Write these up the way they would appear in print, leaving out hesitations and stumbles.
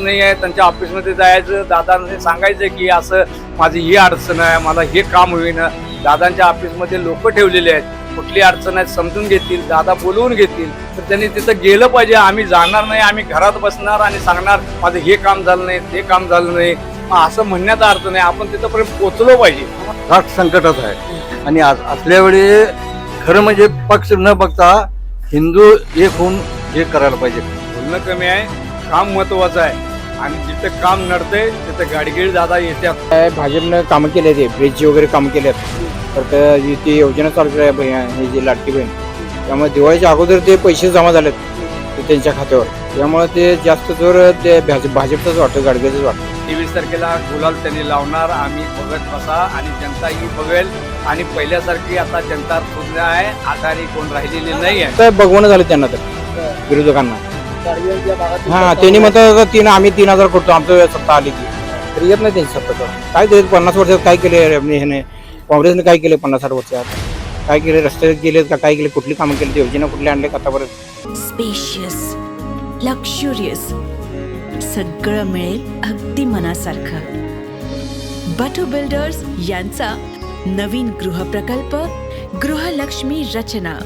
नाही आहे, त्यांच्या ऑफिसमध्ये जायचं, दादांनी सांगायचं की असं माझी ही अडचण आहे, मला हे काम होईना. दादांच्या ऑफिसमध्ये लोक ठेवलेले आहेत, कुठली अडचण आहे समजून घेतील, दादा बोलवून घेतील. तर त्यांनी तिथं गेलं पाहिजे. आम्ही जाणार नाही, आम्ही घरात बसणार आणि सांगणार माझं हे काम झालं नाही, ते काम झालं नाही, असं म्हणण्याचा अर्थ नाही. आपण तिथंपर्यंत पोचलो पाहिजे. फार संकटात आहे आणि असल्यावेळी खरं म्हणजे पक्ष न बघता हिंदू एक होऊन हे करायला पाहिजे. बोलणं कमी आहे, काम महत्वाचं आहे. आणि जिथं काम नडतंय तिथं गाडगेळ दादा येतात. भाजपनं कामं केले ते ब्रिजची वगैरे कामं केले आहेत. तर ती योजना चालू आहे हे जी लाडकी बहीण, त्यामुळे दिवाळीच्या अगोदर ते पैसे जमा झालेत त्यांच्या खात्यावर. त्यामुळे ते जास्त जोर ते भाजपचंच वाटतं, गाडगेचंच वाटतं. 23 तारखेला गुलाल त्यांनी लावणार. आम्ही बघत बसा आणि जनता ही बघेल. आणि पहिल्यासारखी आता जनता सुद्धा आहे, आघाडी कोण राहिलेली नाही आहे. तर बघवणं झालं त्यांना तर विरोधकांना. हा त्यांनी म्हणतात आम्ही 3,000 करतो, आमचं सत्ता आली की. तर येत नाही त्यांची सत्ता. काय ते 50 वर्षात काय केले ह्याने, काँग्रेसने काय केले 50-60 वर्षात? काय केले, रस्ते केलेत का, काय केले, कुठली कामं केली, योजना कुठली आणले आतापर्यंत? स्पेशियस, लक्झुरियस, सगळं मिळेल अगदी मनासारखं. बटू बिल्डर्स यांचा नवीन गृहप्रकल्प गृहलक्ष्मी रचना.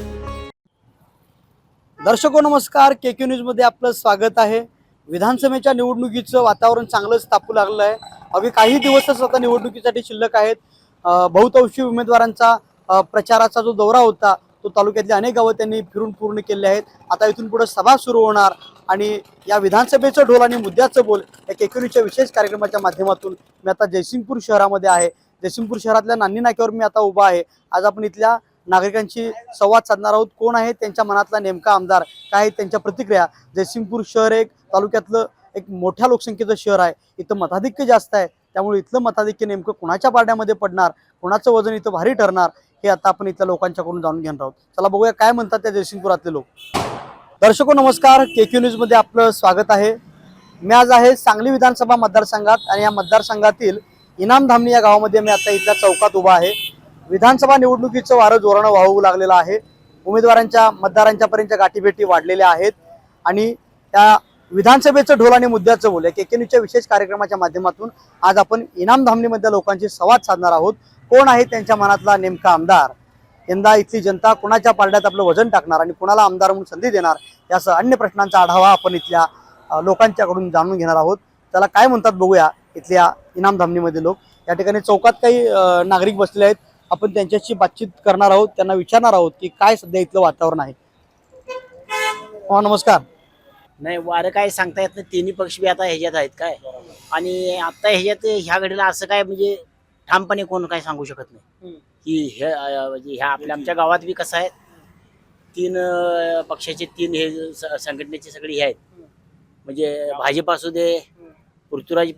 दर्शको नमस्कार, केके न्यूजमध्ये आपलं स्वागत आहे. विधानसभेच्या निवडणुकीचं वातावरण चांगलंच तापू लागलं आहे. अवघे काही दिवसच आता निवडणुकीसाठी शिल्लक आहेत. बहुतांशी उमेदवारांचा प्रचाराचा जो दौरा होता तो तालुक्यातली अनेक गावं त्यांनी फिरून पूर्ण केले आहेत. आता इथून पुढे सभा सुरू होणार आणि या विधानसभेचं ढोल आणि मुद्द्याचं बोल या केके न्यूजच्या विशेष कार्यक्रमाच्या माध्यमातून मी आता जयसिंगपूर शहरामध्ये आहे. जयसिंगपूर शहरातल्या नांदी नाक्यावर मी आता उभा आहे. आज आपण इथल्या नागरिकांशी संवाद साधणार आहोत. कोण आहे त्यांच्या मनातला नेमका आमदार, काय आहे त्यांच्या प्रतिक्रिया. जयसिंगपूर शहर एक तालुक्यातलं एक मोठ्या लोकसंख्येचं शहर आहे. इथं मताधिक्य जास्त आहे, त्यामुळे इथलं मताधिक्य नेमकं कुणाच्या पारड्यामध्ये पडणार, कुणाचं वजन इथं भारी ठरणार, हे आता आपण इथल्या लोकांच्याकडून जाणून घेणार आहोत. चला बघूया काय म्हणतात त्या जयसिंगपुरातले लोक. दर्शको नमस्कार, केके न्यूजमध्ये आपलं स्वागत आहे. मी आज आहे सांगली विधानसभा मतदारसंघात आणि या मतदारसंघातील इनामधामणी या गावामध्ये मी आता इथल्या चौकात उभा आहे. विधानसभा निवडणुकीचं वारं जोरानं वाहू लागलेलं आहे. उमेदवारांच्या मतदारांच्या पर्यंत गाठीभेटी वाढलेल्या आहेत आणि त्या विधानसभेचं ढोल आणि मुद्द्याचं बोल या केके न्यूजच्या विशेष कार्यक्रमाच्या माध्यमातून आज आपण इनामधामणीमधल्या लोकांशी संवाद साधणार आहोत. कोण आहे त्यांच्या मनातला नेमका आमदार, यंदा इथली जनता कुणाच्या पारड्यात आपलं वजन टाकणार आणि कुणाला आमदार म्हणून संधी देणार, यासह अन्य प्रश्नांचा आढावा आपण इथल्या लोकांच्याकडून जाणून घेणार आहोत. त्याला काय म्हणतात बघूया इथल्या इनामधामणीमध्ये लोक. या ठिकाणी चौकात काही नागरिक बसले आहेत. आपण त्यांच्याशी बातचीत करणार आहोत, त्यांना विचारणार आहोत की काय सध्या इथलं वातावरण आहे. नमस्कार. नाही वारं काय सांगता येत नाही. तिन्ही पक्ष बी आता ह्याच्यात आहेत काय, आणि आता ह्याच्यात ह्या घडीला असं काय म्हणजे ठामपणे कोण काय सांगू शकत नाही की हे म्हणजे ह्या आमच्या गावात बी कसं आहे, 3 पक्षाचे 3 हे संघटनेचे सगळे हे आहेत. म्हणजे भाजप असू दे, पृथ्वीराज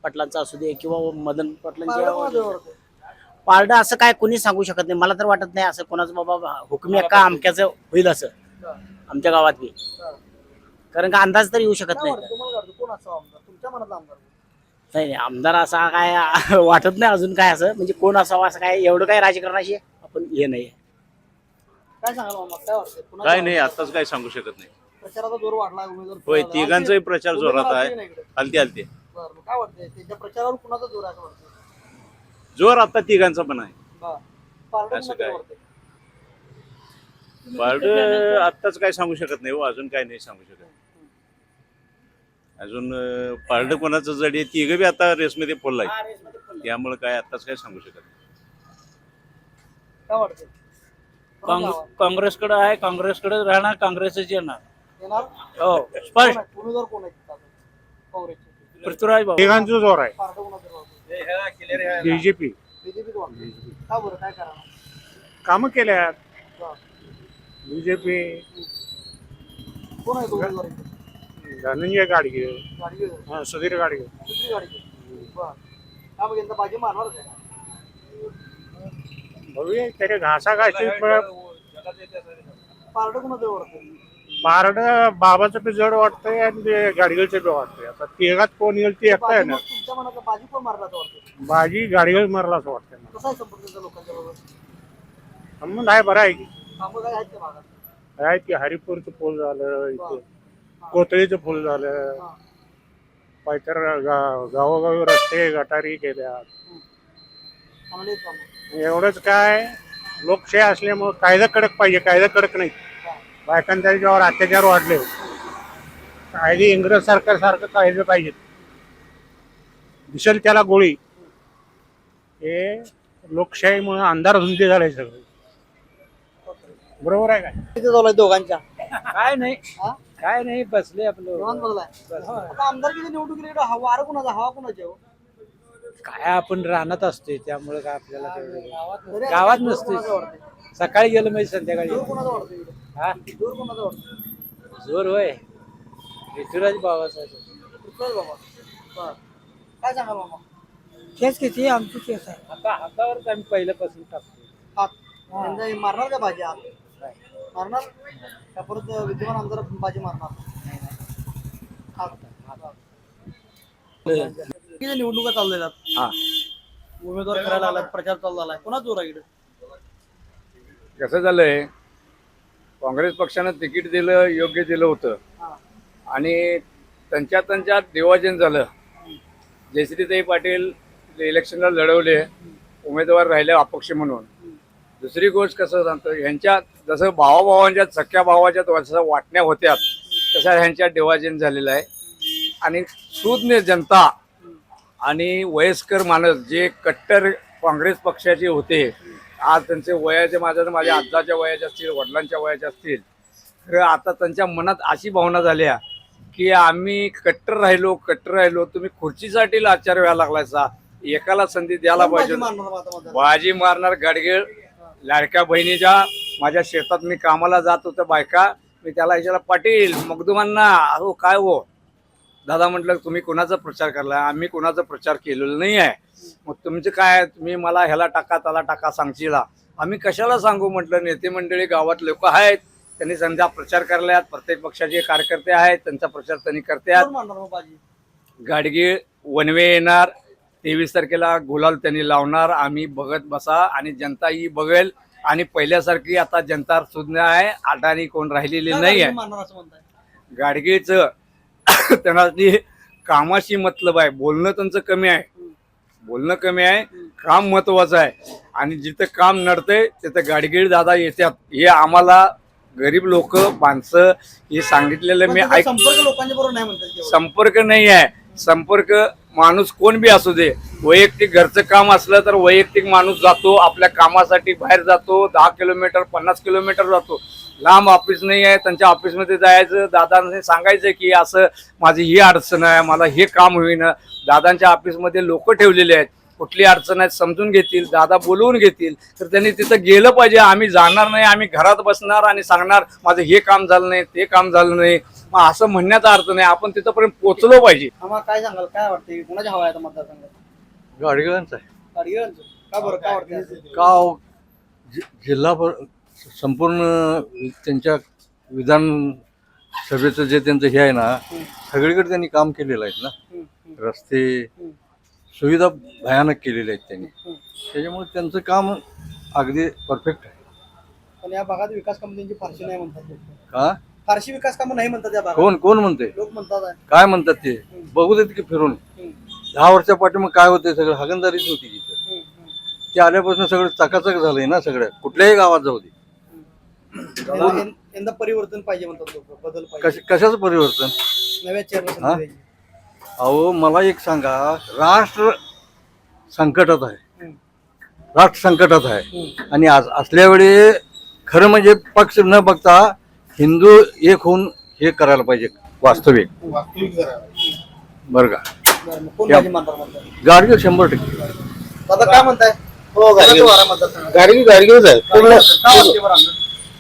पाटलांचा असू दे किंवा मदन पाटलांच्या पारडं, असं काय कोणी सांगू शकत नाही. मला तर वाटत नाही असं कोणाचं बाबा हुकमी का अमक्याचं होईल असं आमच्या गावात बी, कारण का अंदाज तर येऊ शकत नाही. नाही आमदार असा काय वाटत नाही अजून काय असं, म्हणजे कोण असावं असं काय एवढं काय राजकारणाशी आपण हे नाही. काय नाही, आताच काय सांगू शकत नाही. प्रचाराचा जोर वाढला उमेदवार. होय, तिघांचाही प्रचार जोरात आहे. हलते काय वाटतंय त्यांच्या प्रचारावर कुणाचा जोर आहे वाटतं? जोर आता तिघांचा पण आहे. असं काय पारड आत्ताच काय सांगू शकत नाही हो, अजून काय नाही सांगू शकत अजून. पारड कोणाचं जडी आहे, तिघ बी आता रेसमध्ये फुल आहे, त्यामुळे काय आत्ताच काय सांगू शकत नाही. काय वाटतंय? काँग्रेसकडे आहे, काँग्रेसकडे राहणार, काँग्रेसच येणार. येणार? हो स्पष्ट. उमेदवार कोण आहे काँग्रेसचे? पृथ्वीराज बाबू. तिघांचा जोर आहे. पारडं कोणाचं वाटतं? बीजेपी बीजेपीच वाटतं. का बरं, काय करणार? कामं केल्यात. हा. बीजेपी कोण आहे तो उमेदवार इथे? धनंजय गाडगे, गाडगे, सुधीर गाडगे. दुसरी गाडगे. बरं. का मग यंदा बाजी मारणार काय? बघूया त्याच्या घासा घाशी पारडं कोणाचं वाटतं? पारड बाबाचं बी जड वाटतंय आणि ते गाडगेचं बी वाटतंय. आता तिघात कोण येईल ते एकटा आहे ना. तुमच्या मनातला बाजी कोण मारला असं वाटतं? बाजी गाडगे मारला असं वाटतंय ना. कसा आहे संपर्क त्यांचा लोकांच्या बरोबर? संबंध आहे, बरं आहे की. कामं काय आहेत त्या भागात? आहे की हरिपूरचं पूल झालं इथे. कोथळीचं फुल झालं, पायथर गावोगावी रस्ते गटारी केल्या. चांगले आहेत कामं. एवढंच काय, लोकशाही असल्यामुळे कायदा कडक पाहिजे, कायदा कडक नाही. बायकांच्या ज्यावर अत्याचार वाढले, कायदे इंग्रज सरकार सारखं कायदे पाहिजेत. दिसेल त्याला गोळी. हे लोकशाहीमुळे अंधार धुंदी झालाय सगळं. बरोबर आहे काय? किती चालू आहे दोघांच्या? काय नाही हा? काय नाही बसले आपलं निवांत बसलाय. आता आमदारकीच्या निवडणुकीकडे वारं कुणाचा, हवा कुणाची आहे हो? काय आपण रानात असतोय त्यामुळे काय आपल्याला तेवढं तरी आता गावात दूर नसतोय. कुणाचं वाटतंय? सकाळी गेलं म्हणजे संध्याकाळी दूर कुणाचं वाटतंय इकडे? हा दूर कुणाचं वाटतंय? जोर होय ऋतुराज बाबाचा कुठलाच बाबा. बरं. काय सांगाल मामा? केस किती आमची केस आहे. आता हातावरच आम्ही पहिल्यापासून टाकतो. हात. यंदा हे मारणार का भाजी हात? मारणार का परत विद्यमान आमदार बाजी मारणार? हात. किती निवडणुका चाललेल्या आहेत? हा. उमेदवार करायला आलात, प्रचार चालू झालाय. कोणाच जोर आहे इकडे? कसं झालंय, काँग्रेस पक्षानं तिकीट दिलं, योग्य दिलं होतं. हा. आणि त्यांच्यात डिव्हायजन झालं. जयश्रीताई पाटील इलेक्शनला लढवले, उमेदवार राहिले अपक्ष म्हणून. दुसरी गोष्ट कसं सांगतो, ह्यांच्या जसं भावाभावांच्यात, सख्या भावाच्यात जसं वाटण्या होत्या तशा ह्यांच्यात डिव्हायजन झालेलं आहे. आणि सुज्ञ जनता आणि वयस्कर माणूस जे कट्टर काँग्रेस पक्षाचे होते, आज त्यांचे वयाचे, माझ्या आजोच्या वयाचे असतील, वडिलांच्या वयाचे असतील, तर आता त्यांच्या मनात अशी भावना झाल्या की आम्ही कट्टर राहिलो, तुम्ही खुर्चीसाठी लाचार व्हायला लागलायचा. एकाला संधी द्यायला कोण बाजी पाहिजे. मारणार मग आता मतदार? बाजी मारणार गाडगीळ. लाडक्या बहिणीच्या माझ्या शेतात मी कामाला जात होतो, बायका, मी त्याला विचारला, पाटील मगदुमांना, अहो काय हो दादा, म्हटलं तुम्ही कोणाचा प्रचार करला? आम्ही कोणाचा प्रचार केलेला नाही आहे. मग तुमचं काय, तुम्ही मला ह्याला टाका त्याला टाका सांगशीला, आम्ही कशाला सांगू? म्हटलं नेते मंडळी गावात लोक आहेत, त्यांनी समजा प्रचार करल्यात, प्रत्येक पक्षाचे कार्यकर्ते आहेत, त्यांचा प्रचार त्यांनी करतात. कोण मारणार मग बाजी? गाडगीळ वनवे येणार, 23 तारखेला गुलाल त्यांनी लावणार. आम्ही बघत बसा आणि जनता ही बघेल. आणि पहिल्यासारखी आता जनता सुज्ञ आहे, अडाणी कोण राहिलेली का नाही गाडगी आहे. मारणार असं म्हणताय? गाडगीळचं त्यांना ती कामाशी मतलब आहे, बोलणं त्यांचं कमी आहे. काम महत्वाचं आहे. आणि जिथं काम नडतंय तिथं गाडगीळ दादा येतात. हे आम्हाला गरीब लोक माणसं हे सांगितलेलं पण मी त्याचा ऐक. संपर्क लोकांच्या बरोबर नाही म्हणतात तेवढं. संपर्क नाही आहे. संपर्क माणूस कोण बी असू दे, वैयक्तिक घरचं काम असलं तर वैयक्तिक माणूस जातो, आपल्या कामासाठी बाहेर जातो, 10 किलोमीटर 50 किलोमीटर जातो. लांब ऑफिस नाही आहे, त्यांच्या ऑफिसमध्ये जायचं, दादांनी सांगायचं की असं माझी ही अडचण आहे, मला हे काम होईना. दादांच्या ऑफिसमध्ये लोक ठेवलेले आहेत, कुठली अडचण आहे समजून घेतील, दादा बोलवून घेतील. तर त्यांनी तिथं गेलं पाहिजे. आम्ही जाणार नाही, आम्ही घरात बसणार आणि सांगणार माझं हे काम झालं नाही, ते काम झालं नाही, मग असं म्हणण्याचा अर्थ नाही. आपण तिथपर्यंत पोहोचलो पाहिजे. आम्हाला काय सांगाल, काय वाटतंय कोणाच्या हवा आहे आता मतदारसंघात? गाडगिळांचं आहे. गाडगीळांचं. का बरं, काय वाटतंय? का जिल्हा संपूर्ण त्यांच्या विधानसभेचं जे त्यांचं हे आहे ना, सगळीकडे त्यांनी काम केलेलं आहे ना. रस्ते सुविधा भयानक केलेल्या आहेत त्यांनी, त्याच्यामुळे त्यांचं काम अगदी परफेक्ट आहे. पण या भागात विकास कामं त्यांची फारशी नाही म्हणतात लोक. का फारशी विकास कामं नाही म्हणतात या भागात. कोण म्हणते? लोक म्हणतात आहे. काय म्हणतात ते बघू देत की फिरून. 10 वर्षा पाठीमागे काय होते, सगळं हागणदारीच होती तिथं. ते आल्यापासून सगळं चकाचक झालंय ना, सगळं कुठल्याही गावात जाऊ दे. यंदा परिवर्तन पाहिजे म्हणतात लोक, बदल पाहिजे. कशाचं परिवर्तन? नव्या चेअरमन. अहो मला एक सांगा, राष्ट्र संकटात आहे. आणि आज असल्या वेळी खरं म्हणजे पक्ष न बघता हिंदू एक होऊन हे करायला पाहिजे, वास्तविक. बरं का? कोण बाजी मारणार म्हणतात? गाडगे 100%. दादा काय म्हणताय? हो, गाडगीळच आहे पूर्ण. काय वाटते बरं आमचं?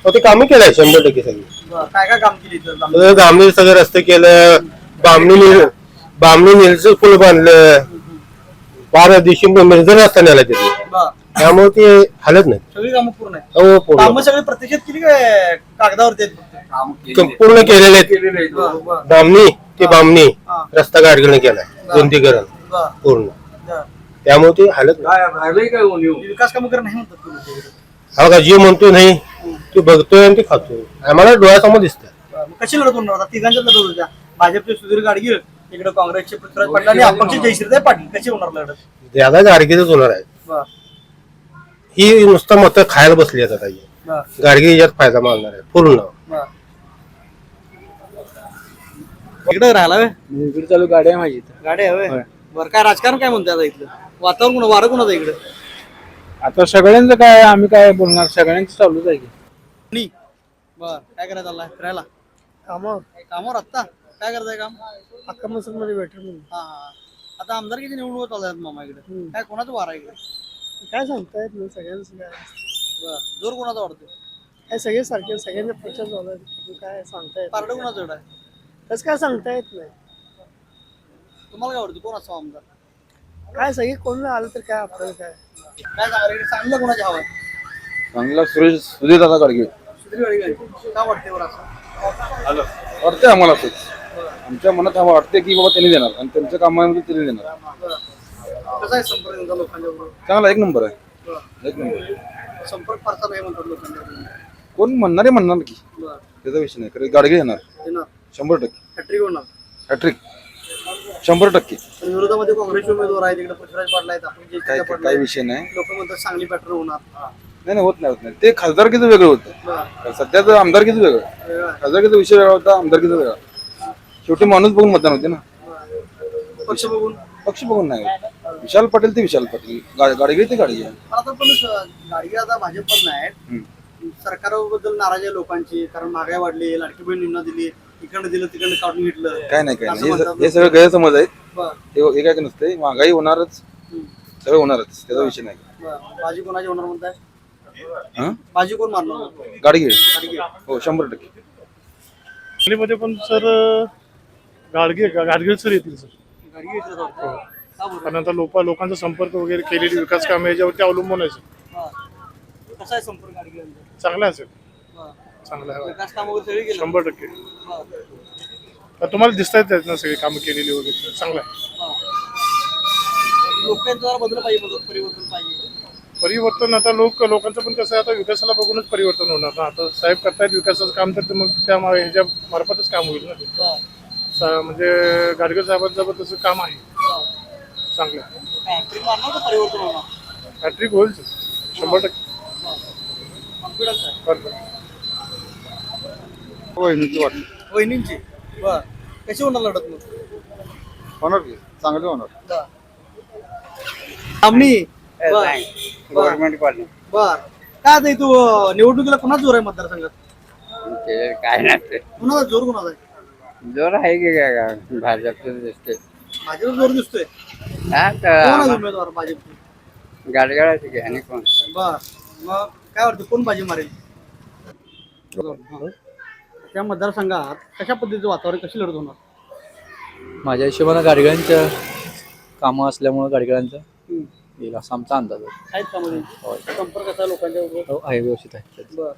ते कामं केलंय 100% सगळी. काय काय काम केली इथं? गामणी सगळे रस्ते केलं, बामणी नीलचं पूल बांधलं, 12 दिवशी मिरजर रस्ता नेला तिथे. त्यामुळे ते हालत नाही. सगळी कामं पूर्ण आहेत. हो पूर्ण कामं सगळी प्रत्यक्षात केली काय कागदावरती आहेत फक्त? पूर्ण केलेले आहेत. बामणी हा. रस्ता गाडगीळने केलाय, रुंदीकरण बरं, पूर्ण. बरं. त्यामुळे ते हालत नाही. काय राहिलंय काय उणीव? विकास कामं करत नाही म्हणतात तुम्ही. हा का, जे म्हणतो नाही ते बघतोय आणि ते खातोय, आम्हाला डोळ्यासमोर दिसतं. मग कशी लढत होणार आता? तिघांच्यात लढत होत्या. भाजपचे सुधीर गाडगीळ, इकडे काँग्रेसचे पृथ्वीराज पाटील आणि अपक्ष जयश्रीताई पाटील. कशी होणार लढत? ज्यादा गाडगेच होणार आहे. बर ही नुसतं मतं खायला बसली आहेत आता. बर गाडगे याच्यात फायदा मानणार आहे पूर्ण. बर. इकडे राहिला व्हय? इकडे चालू गाडी आहे माझी इथं. गाडी हवे. बरं, काय राजकारण काय म्हणते आता इथलं? वातावरण वारं कोणाचं इकडे? आता सगळ्यांचं काय आम्ही काय बोलणार, सगळ्यांचं चालूच आहे की. बर, काय करायचं चाललाय? फिरायला कामावर आत्ता काय करताय काम? अक्का मध्ये भेटेल म्हणून. हा हा. आता आमदारकीची निवडणूक चालू आहेत मामा इकडे. काय कोणाचं वार आहे इकडे? काय सांगता येत नाही सगळ्यांचं काय. बर, जोर कोणाचा वाटतो? काय सगळे सारखे सगळ्यांचे प्रचार चालू आहेत. काय सांगता येत पारडं कोणाचं जड आहे? तसं काय सांगता येत नाही. तुम्हाला काय वाटतं कोण असावं आमदार? काय सगळे कोण आलं तर काय आपल्याला काय. काय सांगाल इकडे? चांगलं कोणाची हवा आहे? चांगला सुधीर दादा गाडगे सुधीर गाडगे. काय वाटते बरं असं? वाटते आम्हाला तेच. आमच्या मनात वाटते की बाबा त्यांनी देणार आणि त्यांच्या कामामध्ये त्यांनी देणार. कसा आहे संपर्क त्यांचा लोकांच्या बरोबर? चांगला एक नंबर आहे. एक नंबर. संपर्क फारसा नाही म्हणतात लोकांच्या बरोबर. कोण म्हणणारे म्हणणार की बरं, त्याचा विषय नाही. खरं गाडगे येणार येणार. 100%. हॅट्रिक होणार. हॅट्रिक 100%. पण विरोधामध्ये काँग्रेसचे उमेदवार आहेत, इकडे पृथ्वीराज पाटील आहेत, आपण जे काय पाटील काही आहेत. विषय नाही. लोक म्हणतात चांगली पॅटर्न होणार. नाही होत नाही. ते खासदारकीचं वेगळं होतं. बरं. सध्याचं आमदारकीचं वेगळं. वेगळं. खासदारकीचा विषय वेगळा होता, आमदारकीचा वेगळा. शेवटी माणूस बघून मतदान होते ना. पक्ष बघून. पक्ष बघून नाही. विशाल पाटील ते विशाल पाटील, गाडगे ते गाडगे. आता पण गाडगे आता भाजपवर नाही. सरकारबद्दल नाराज आहे लोकांची, कारण महागाई वाढली, लाडकी बहीण योजना दिली, इकडनं दिलं तिकडनं काढून घेतलं. काय नाही काय असं नाही. म्हणतात. हे सगळं गैरसमज आहेत. बरं, हे काय नसते. महागाई होणारच, सगळं होणारच, त्याचा विषय नाही. बरं. भाजी कोणाची होणार म्हणताय? हं? भाजी कोण मारणार? गाडगे गाडगे. हो 100%. मध्ये पण सर गाडगे सर येतील सर. गाडगे येतील असं वाटतं. का बरं? कारण आता लोकांचा संपर्क वगैरे केलेली विकास कामे याच्यावरती अवलंबून आहे सर. हां. कसा आहे संपर्क गाडगे यांचा? चांगला आहे सर. बरं. चांगला आहे. विकास कामं वगैरे सगळी केली. 100%. बरं. आता तुम्हाला दिसतायत त्यात ना सगळी कामं केलेली वगैरे. चांगला आहे. हां. लोकांचा जरा बदल पाहिजे, परिवर्तन पाहिजे. परिवर्तन आता लोकांचं पण कसं आहे, आता विकासाला बघूनच परिवर्तन होणार ना. आता साहेब करतायत विकासाचं काम, तर मग त्या ह्याच्या मार्फतच काम होईल ना ते. म्हणजे गाडगे साहेबांचं पण तसं काम आहे. चांगलं आहे. हॅट्रिक मारणार तर परिवर्तन होणार. हॅट्रिक होईल सर 100%. कॉन्फिडन्स आहे. बरोबर. वहिनीची वाटत वहिनींची. बर, कशी होणार लढत मग? होणार की चांगली होणार. आमनी गव्हर्नमेंट कॉलेज बर. काय आता तू निवडणुकीला कोणाच जोर आहे मतदारसंघात? काय नाही. कोणाचा जोर कोणाचा आहे? जोर आहे की काय भाजपचं दिसते. भाजप जोर दिसतोय. कोण आहे उमेदवार भाजपचे? गाडगाडाचे की आणि कोण. बर, मग काय वाटतं कोण बाजी मारेल त्या मतदारसंघात? कशा पद्धतीचं वातावरण, कशी लढत होणार? माझ्या हिशोबानं गाडगिळांच्या कामं असल्यामुळं गाडगिळांचं येईल असा आमचा अंदाज आहे. आहेत का मध्ये संपर्क असा लोकांच्या बरोबर? हो आहे, व्यवस्थित आहे. बर.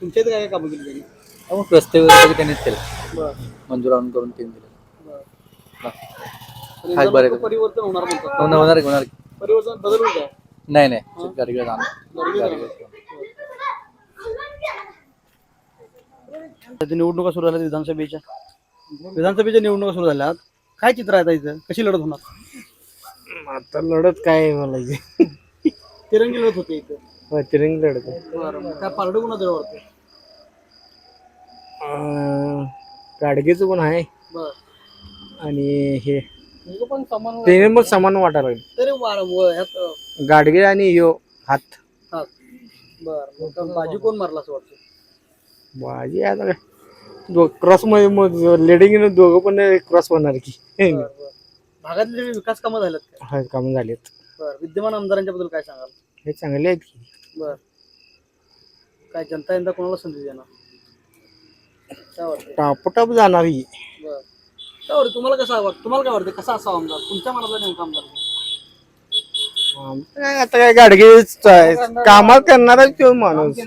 तुमच्या इथे काय काय कामं केली त्यांनी? मग रस्ते वगैरे त्यांनीच केले, बर मंजूर आणून करून त्यांनी दिले. बर. हाय, यंदा बरं लोकं परिवर्तन होणार म्हणतात. होणार. परिवर्तन बदल होईल का? नाही गाडगिळ निवडणुका सुरू झाल्या विधानसभेच्या निवडणुका सुरू झाल्या. काय चित्र आहे आता इथं? कशी लढत होणार? आता लढत काय बोलायची. तिरंगी लढत होते इथं. तिरंगी लढत. बरं, काय पारडं कोणाचं वाटतं? गाडगेचं पण आहे बर. आणि हे दोघं पण समान ते मग समान वाटायला लागले. तरी ह्यात गाडगे आणि ह्यो हात. बर. मग बाजी कोण मारला असं वाटतं? बाजी आता काय क्रॉस मध्ये मग लेडिंग दोघं पण क्रॉस होणार की. भागातले विकास कामं झालेत का? हा काम झालेत. बर. विद्यमान आमदारांच्या बद्दल काय सांगाल? हे चांगले आहेत की. बर. काय जनता यंदा कोणाला संधी देणार? काय वाटतं? टापोटाप जाणार ही. बर. काय वाटतं तुम्हाला? कसं वाटतं तुम्हाला? काय वाटतं कसा असावा आमदार तुमच्या मनातला नेमका आमदार? काय आता काय गाडगे कामात करणारा तो माणूस.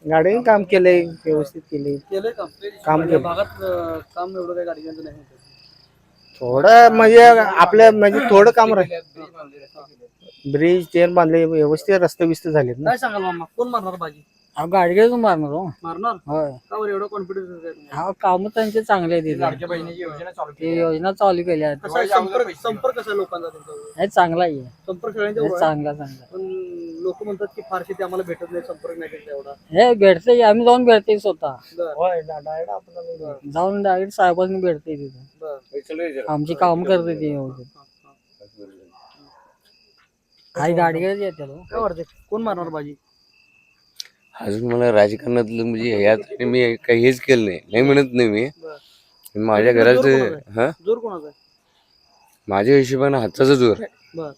गाडीने काम केलंय, व्यवस्थित केले. केलंय काम केलं. भागात काम एवढं काही गाडग्यांचं नाही होतं. थोडं म्हणजे आपल्या म्हणजे थोडं काम राहील. ब्रिज तेल बांधले, व्यवस्थित रस्ते बिस्ते झालेत ना. काय सांगाल मामा कोण मारणार बाजी? गाडगेच मारणार हो. मारणार होय. का बरं एवढा कॉन्फिडन्स आहे हा काम त्यांचे चांगले आहेत लाडक्या बहिणीची योजना चालू ते केली. योजना चालू केल्या आहेत. कसा आहे संपर्क कसा आहे लोकांचा तुमचा हे चांगला आहे. संपर्क सगळ्यांच्या हे जवळ आहे. चांगला पण लोक म्हणतात की फारशी ते आम्हाला भेटत नाही संपर्क नाही भेटला एवढा हे भेटते आम्ही जाऊन भेटते स्वतः बरं. जाऊन डायरेक्ट साहेबांनी भेटते तिथे बरं. आमची काम करते ती एवढी काही गाडगेच येते काय वाटतं कोण मारणार बाजी अजून मला राजकारणातलं म्हणजे ह्यात मी काही हेच केलं नाही म्हणत नाही मी माझ्या घराचं हा जोर कोणाचा आहे माझ्या हिशोबाने हाताचा जोर आहे. बर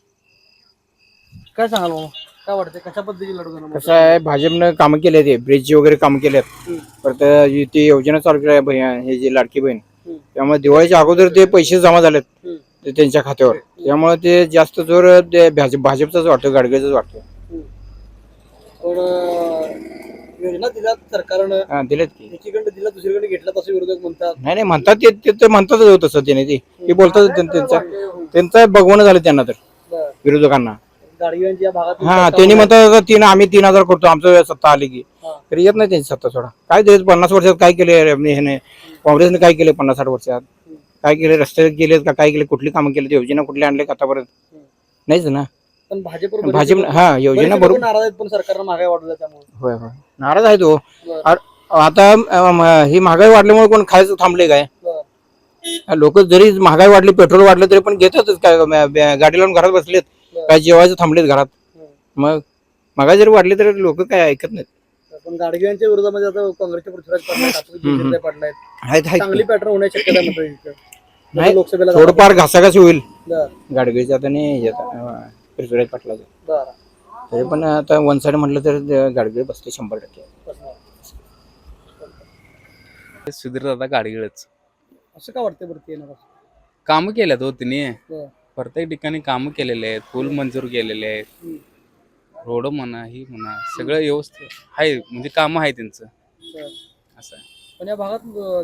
काय सांगाल बाबा काय वाटतं कशा पद्धतीची लढत होणार? कसं आहे भाजपनं कामं केले ते ब्रिजची वगैरे कामं केल्यात परत ती योजना चालू केली आहे भैया हे जे लाडकी बहीण त्यामुळे दिवाळीच्या अगोदर ते पैसे जमा झालेत ते त्यांच्या खात्यावर त्यामुळे ते जास्त जोर ते भाजपचाच वाटतो गाडगेचाच वाटतो. पण योजना दिल्यात सरकारनं हा दिलेत की एकीकडे दिला दुसरीकडे घेतला तसे विरोधक म्हणतात नाही म्हणतात ते म्हणतातच होत तसं त्याने ते बोलतात त्यांचं बघवणं झालं त्यांना तर बरं. विरोधकांना गाडगिळांची या भागात हा त्यांनी म्हणतात आम्ही 3,000 करतो आमचं सत्ता आली की तरी येत नाही त्यांची सत्ता सोडा काय ते 50 वर्षात काय केले ह्याने काँग्रेसने काय केले 50-60 वर्षात काय केले रस्ते केलेत का काय केले कुठली कामं केली योजना कुठली आणले आतापर्यंत नाहीच ना. पण भाजप हा योजना बरोबर नाराज आहेत पण सरकारनं महागाई वाढवल्या त्यामुळे होय होय नाराज आहे तो आता ही महागाई वाढल्यामुळे कोण खायचं थांबले काय लोक जरी महागाई वाढली पेट्रोल वाढलं तरी पण घेतातच काय गाडी लावून घरात बसलेत काय जेवायचं थांबलेत घरात मग महागाई जरी वाढली तरी लोक काय ऐकत नाहीत. पण गाडगिळांच्या विरोधामध्ये आता काँग्रेसचे पृथ्वीराज पडलाय आहेत चांगली पॅटर्न होण्याची शक्यता म्हणतो नाही लोकसभेला थोडंफार घासाघासी होईल बरं. गाडगेच्या आणि पृथ्वीराज पाटलाचं बरं. तरी पण आता वन साइड म्हटलं तर गाडगे बसते 100%. सुधीर दादा गाडगेळच असं का वाटतं बरं ते येणार कामं केल्यात हो तिने बरं. प्रत्येक ठिकाणी कामं केलेले आहेत पूल मंजूर केलेले आहेत रोड म्हणा ही म्हणा सगळं व्यवस्थित आहे म्हणजे कामं आहे त्यांचं असं आहे. पण या भागात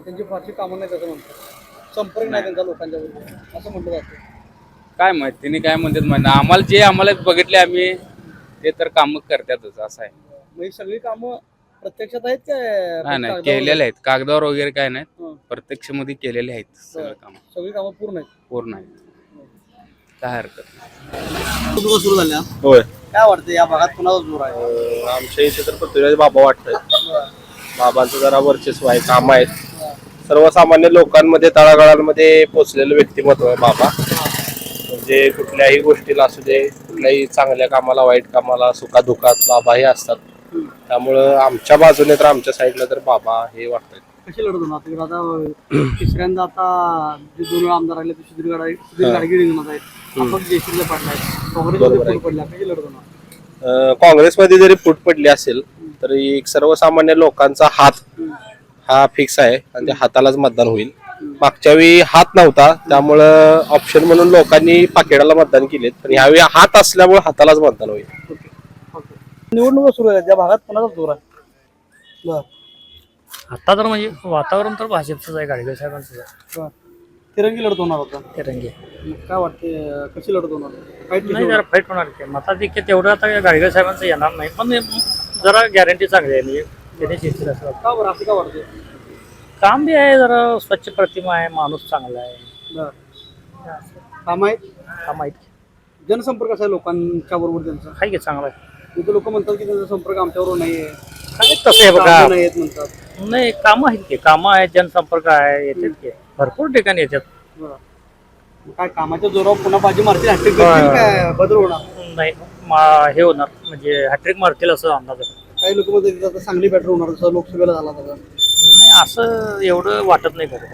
त्यांची फारशी कामं नाही असं म्हणतात संपर्क नाही त्यांचा लोकांच्या बरोबर असं म्हटलं जातं. काय माहित तिने काय म्हणतात माहिती आम्हाला बघितले आम्ही ते तर कामं करतातच असं आहे. मग ही सगळी कामं प्रत्यक्षात आहेत काय नाही केलेले आहेत कागदावर वगैरे काय नाही प्रत्यक्ष मध्ये केलेले आहेत सगळं काम सगळी कामं पूर्ण आहेत काय हरकत नाही. सुरू झाल्या होय काय वाटतं या भागात कुणाचा जोर आहे? आमच्या इथे तर पृथ्वीराज बाबा वाटतंय बाबांचं जरा वर्चस्व आहे काम आहेत सर्वसामान्य लोकांमध्ये तळागाळांमध्ये पोचलेलं व्यक्तिमत्व आहे बाबा म्हणजे कुठल्याही गोष्टीला असू दे कुठल्याही चांगल्या कामाला वाईट कामाला सुखादुखात बाबा हे असतात त्यामुळं आमच्या बाजूने तर आमच्या साईडला तर बाबा हे वाटतंय. कशी लढत होणार तिकडे आता तिसऱ्यांदा आता जे 2 वेळा आमदार राहिले ते सुधीर गाडगे रिंगणात आहेत आपण जयश्रीला पडलाय काँग्रेसमध्ये पडल्या कशी लढत होणार? काँग्रेसमध्ये जरी फूट पडली असेल तरी एक सर्वसामान्य लोकांचा हात हा फिक्स आहे आणि त्या हातालाच मतदान होईल. मागच्या वेळी हात नव्हता त्यामुळं ऑप्शन म्हणून लोकांनी पाकिटाला मतदान केलेत पण यावेळी हात असल्यामुळे हातालाच मतदान होईल. निवडणुका सुरू आहेत त्या भागात कोणाचा जोर आहे? बरं. आता तर म्हणजे वातावरण तर भाजपचंच आहे गाडगे साहेबांचं तिरंगी लढत होणार होता तिरंगी काय वाटते कशी लढत होणार? नाही जरा फाईट होणार की मताधिक्य तेवढं आता गाडगे साहेबांचं येणार नाही पण जरा गॅरंटी चांगली आहे म्हणजे त्याने शिस्तीत असं का बरं असं का वाटते? काम बी आहे जरा स्वच्छ प्रतिमा आहे माणूस चांगला आहे बरं. काम आहेत काम आहेत जनसंपर्क कसा आहे लोकांच्या बरोबर त्यांचा आहे की चांगला आहे इथे लोक म्हणतात की त्यांचा संपर्क आमच्याबरोबर नाहीये काय तसं आहे बघा कामं नाही आहेत म्हणतात नाही कामं आहेत की कामं आहेत जनसंपर्क आहे येतात की भरपूर ठिकाणी येतात बरं. काय कामाच्या जोरावर पुन्हा बाजी मारतील हॅट्रिक करतील काय बदल होणार? नाही हे होणार म्हणजे हॅट्रिक मारतील असं अंदाज आहे. काही लोक म्हणतात आता चांगली बॅटर होणार जसं लोकसभेला झाला होता नाही असं एवढं वाटत नाही बरं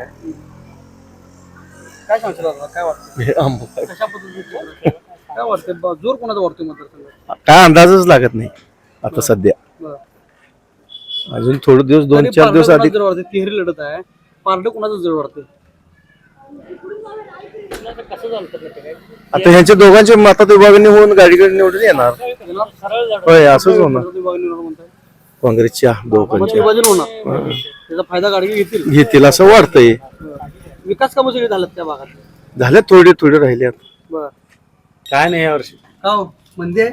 काय सांगशील आता? काय वाटतं कशा पद्धतीने काय वाटतं जोर कोणाचा वाटतोय मतदारसंघात? काय अंदाजच लागत नाही आता सध्या बरं. अजून थोडे दिवस तरी 2-4 दिवस पारडं आधी कोणाचं जड वाटतं? तिहेरी लढत आहे पारडं कोणाचं जड वाटतं? कसं झालं तर ते काय आता ह्यांच्या दोघांचे मतात विभागणी होऊन गाडीकडे निवडून येणार. होय असंच होणार काँग्रेसच्या दोघांच्या विभाजन होणार त्याचा फायदा गाडगे घेतील घेतील असं वाटतंय. विकास कामं सगळी झाल्यात त्या भागात झाले थोडे राहिल्यात. बरं. काय नाही यावर्षी का हो? मंदी आहे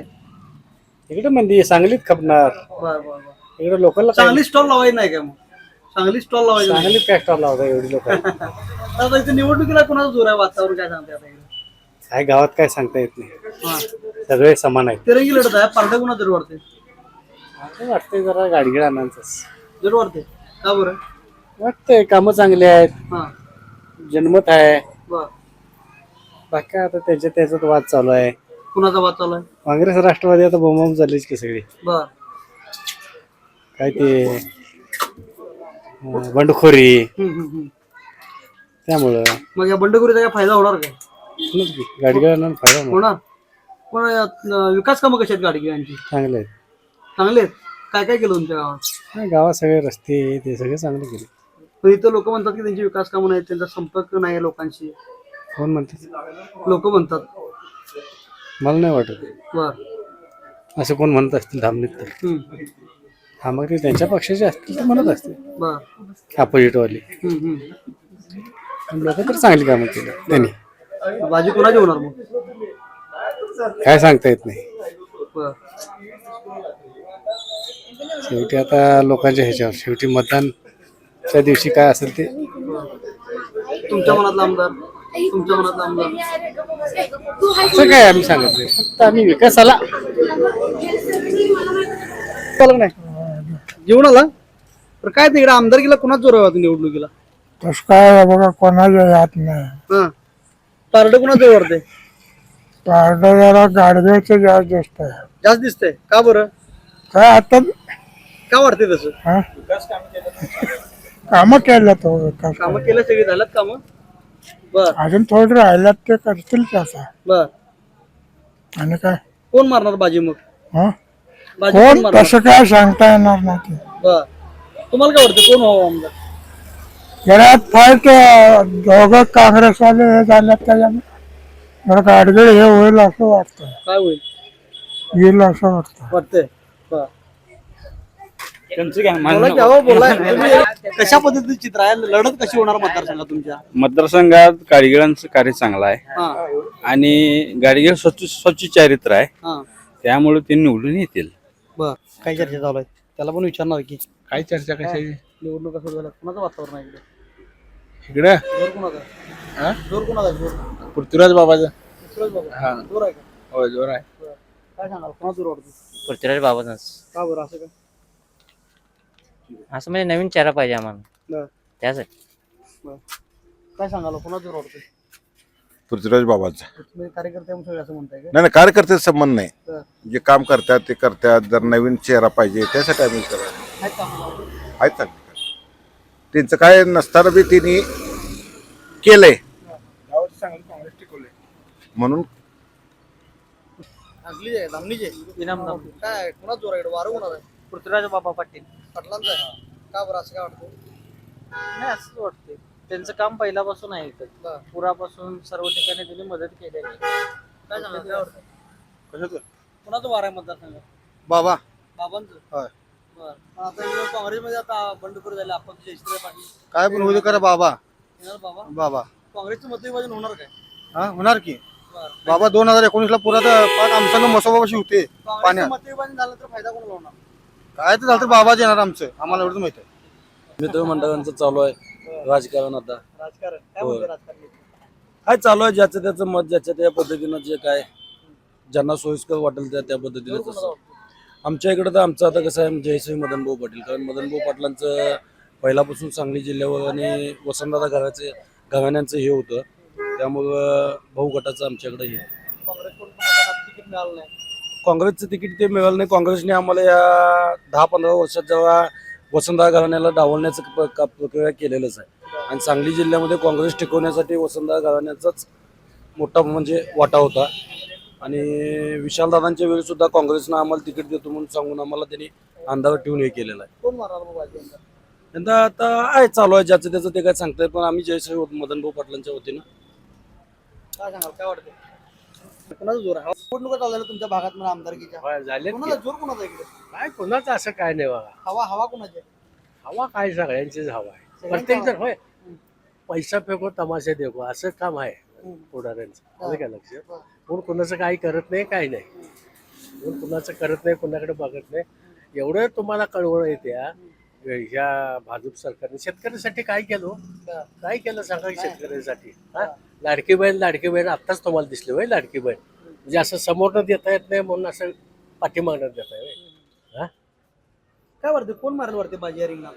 तिकडे म्हणजे सांगलीत खपणार बरं बरं बरं इकडे लोकलला चांगली स्टॉल लावायची नाही का मग? चांगली स्टॉल लावायची नाही. चांगली काय स्टॉल लावता एवढी लोक आता इथे निवडणुकीला कोणाचा जोर आहे? वातावरण काय सांगते आता इकडे? काय गावात काय सांगता येत नाही, हा. सगळे समान आहेत. तिरंगी लढत आहे, पार्ट्या कोणा जरूर वाटते? असं वाटतंय जरा गाडगीळ अण्णांच जरूर वाटते. का बरं? वाटतंय, कामं चांगली आहेत, हा जनमत आहे. बर. बाकी काय आता त्याच्यात वाद चालू आहे. कुणाचा वाद चालू आहे? काँग्रेस राष्ट्रवादी आता बोंबाबोंब झालीच की सगळी. बर. काय ते बंडखोरी, त्यामुळं मग या बंडखोरीचा काय फायदा होणार काय? गाडगीळ अण्णांना फायदा होणार. होणार. पण विकास कामं कशी आहेत गाडगिळांची? चांगले आहेत. चांगले आहेत. काय काय केलं तुमच्या गावात? हा, गावात सगळे रस्ते ते सगळे चांगले केले. पण इथं लोक म्हणतात की त्यांची विकास कामं नाहीत, त्यांचा संपर्क नाही आहे लोकांशी. कोण म्हणते? लोक म्हणतात. मला नाही वाटत बर. असं कोण म्हणत असतील धामणीत तर. हा, मग ते त्यांच्या पक्षाचे असतील तर म्हणत असतील बर. अपोजिटवाले. लोक तर चांगली कामं केली त्यांनी. बाजी कोणाची होणार मग? काय सांगता येत नाही. बर. शेवटी आता लोकांच्या ह्याच्यावर, शेवटी मतदानच्या दिवशी काय असेल ते. तुमच्या मनातला आमदार? तुमच्या मनातला आमदार? असं काय आम्ही सांगत नाही, फक्त आम्ही विकासाला. नाही जेवण आला तर काय तिकडे आमदारकीला कुणाच जोर आहे निवडणुकीला? तस काय बघा कोणाच्या यात नाही. हा. पारड कुणाच जोर वाटते? पारडा जरा गाडग्याचं जास्त दिसत आहे. जास्त दिसतंय. का बरं? काय आता का वाटते तसं? कामं केलं तो विकास. कामं केलं सगळी झाल्यात कामं? बर. अजून थोडं राहिल्यात ते करतील त्याचा. बर. आणि काय कोण मारणार बाजी मग? हा, बाजी कोण मारणार? तसं काय सांगता येणार नाही. बर. तुम्हाला काय वाटतं कोण व्हावं आमदार? घरात फाईट दोघं काँग्रेसवाले हे झाल्यात त्याच्यामुळे जरा गाडगीळ हे होईल असं वाटतं. काय होईल? येईल असं वाटतं. वाटतंय. बर. बोला की, अहो, बोला. तुम्ही कशा पद्धतीचं चित्र आहे? लढत कशी होणार मतदारसंघात तुमच्या? मतदारसंघात गाडगिळांचं कार्य चांगलं आहे हा. आणि गाडगिळ स्वच्छ चारित्र आहे, हा. त्यामुळे ते निवडून येतील. बर. काय चर्चा चालू आहे? त्याला पण विचारणार की काय चर्चा कशाची निवडणूक कसं झालं? कुणाचं वातावरण आहे इकडे? इकडे जोर कुणाचा आहे? जोर कुणाचा आहे? जोर पृथ्वीराज बाबाचा. पृथ्वीराज बाबा. जोर आहे का? होय, जोर आहे. बरं. काय सांगाल कोणा जोर वाटतो? पृथ्वीराज बाबाचाच. का बरं असं काय? असं म्हणजे नवीन चेहरा पाहिजे आम्हाला, बरं. त्यासाठी. बरं. काय सांगाल कोणा जोर वाटतो? पृथ्वीराज बाबाचा. तुम्ही कार्यकर्ते म्हणून सगळे असं म्हणताय का? नाही कार्यकर्ते संबंध नाही, बरं. जे काम करतात ते करतात. जर नवीन चेहरा पाहिजे त्यासाठी आम्ही करत आहेत कामं? आहेत चांगले. त्यांचं काय नसताना बी त्यांनी केलंय म्हणून. काय कोणा जोर आहे? वारं कोणाचा आहे? पृथ्वीराज बाबा पाटील. पाटलांचा आहे. का बरं असं काय वाटतं? नाही, असंच वाटतंय. त्यांचं काम पहिल्यापासून आहे इथं. बरं. पुरापासून सर्व ठिकाणी त्यांनी मदत केलेली आहे. काय सांगाल काय वाटतं? कोणाचं वार आहे मतदारसंघात? बाबा बाबांचं. होय. बरं. पण आता इकडे काँग्रेसमध्ये आता बंडखोर झाले आपण जयश्री पाटील. काय पण होऊ करा बाबा. येणार बाबा? बाबा काँग्रेसचं मतविभाजन होणार काय? हा होणार की. बरं. बाबा 2019 पुरा पाक आमचा मसोबाशी होते काँग्रेसचं पाण्यात. मतविभाजन झालं तर फायदा कोणाला होणार? काय तर झालं तर बाबाच येणार आमचं, आम्हाला एवढंच माहिती आहे. मित्र मंडळांचं चालू आहे राजकारण. आता राजकारण काय म्हणते राजकारण? काय चालू आहे, ज्याचं त्याचं मत ज्याच्या त्या पद्धतीनं जे काय ज्यांना सोयीस्कर वाटेल त्या पद्धतीने तसं. आमच्या इकडे तर आमचं आता कसं आहे, जयश्री मदनभाऊ पाटील. कारण मदनभाऊ पाटलांचं पहिल्यापासून सांगली जिल्ह्यावर आणि वसंतदादा घराण्यांचं हे होतं, त्यामुळं भाऊ गटाचं आमच्याकडे हे आहे. काँग्रेसकडून पण आता तिकीट मिळालं नाही. काँग्रेसचं तिकीट ते मिळालं नाही. काँग्रेसने आम्हाला या 10-15 वर्षात जेव्हा वसंतदादा घराण्याला डावलण्याचं प्रक्रिया केलेलंच आहे. आणि सांगली जिल्ह्यामध्ये काँग्रेस टिकवण्यासाठी वसंतदादा घराण्याचाच मोठा म्हणजे वाटा होता. आणि विशालदादांच्या वेळी सुद्धा काँग्रेसनं आम्हाला तिकीट देतो म्हणून सांगून आम्हाला त्यांनी अंधारात ठेवून हे केलेलं आहे. कोण मारणार मग बाजी यंदा? यंदा आता आहे चालू आहे, ज्याचं त्याचं ते काय सांगता येत, पण आम्ही जयश्री मदनभाऊ पाटलांच्या वतीनं. काय सांगाल काय वाटतं? कोणाचा जोर आहे? निवडणुका चालू झाल्या तुमच्या भागात मला आमदारकीच्या. झाले कोणाचा जोर कोणाचा इकडे? काय कोणाचं असं काय नाही बघा. हवा कोणाची आहे? हवा काय सगळ्यांचीच हवा आहे. सगळ्यांची प्रत्येक हवा जण होय पैसा फेको तमाशे देखो असं काम आहे पुढाऱ्यांचं. आलं का लक्ष? कोण कोणाचं काही करत नाही, काही नाही. कोण कुणाचं करत नाही, कोणाकडे बघत नाही. एवढं तुम्हाला कळवळ येते ह्या भाजप सरकारने शेतकऱ्यासाठी काय केलं हो? काय केलं सांगा की शेतकऱ्यासाठी हा लाडकी बहीण आत्ताच तुम्हाला दिसली होय लाडकी बहीण म्हणजे असं समोरनं देता येत नाही म्हणून असं पाठीमागण्यात देता येईल हा काय वाटतं कोण मारेल वरती बाजी या रिंगणात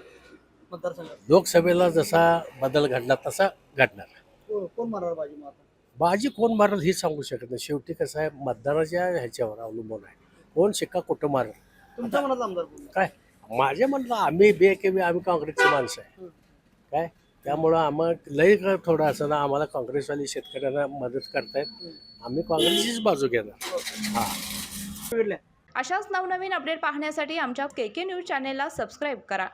मतदारसंघात? लोकसभेला जसा बदल घडला तसा घडणार कोण मारणार बाजी मग आता? बाजी कोण मारेल हे सांगू शकत नाही शेवटी कसं आहे मतदानाच्या ह्याच्यावर अवलंबून आहे कोण शिक्का कुठं मारेल तुमच्या मनात आमदार कोण? काय माझ्या म्हणलं आम्ही आम्ही काँग्रेसची माणसं आहे काय त्यामुळं आम्हाला लई थोडं असं ना आम्हाला काँग्रेसवाली शेतकऱ्यांना मदत करतायत आम्ही काँग्रेसचीच बाजू घेणार हा अशाच नवनवीन अपडेट पाहण्यासाठी आमच्या KK न्यूज चॅनेलला सबस्क्राईब करा.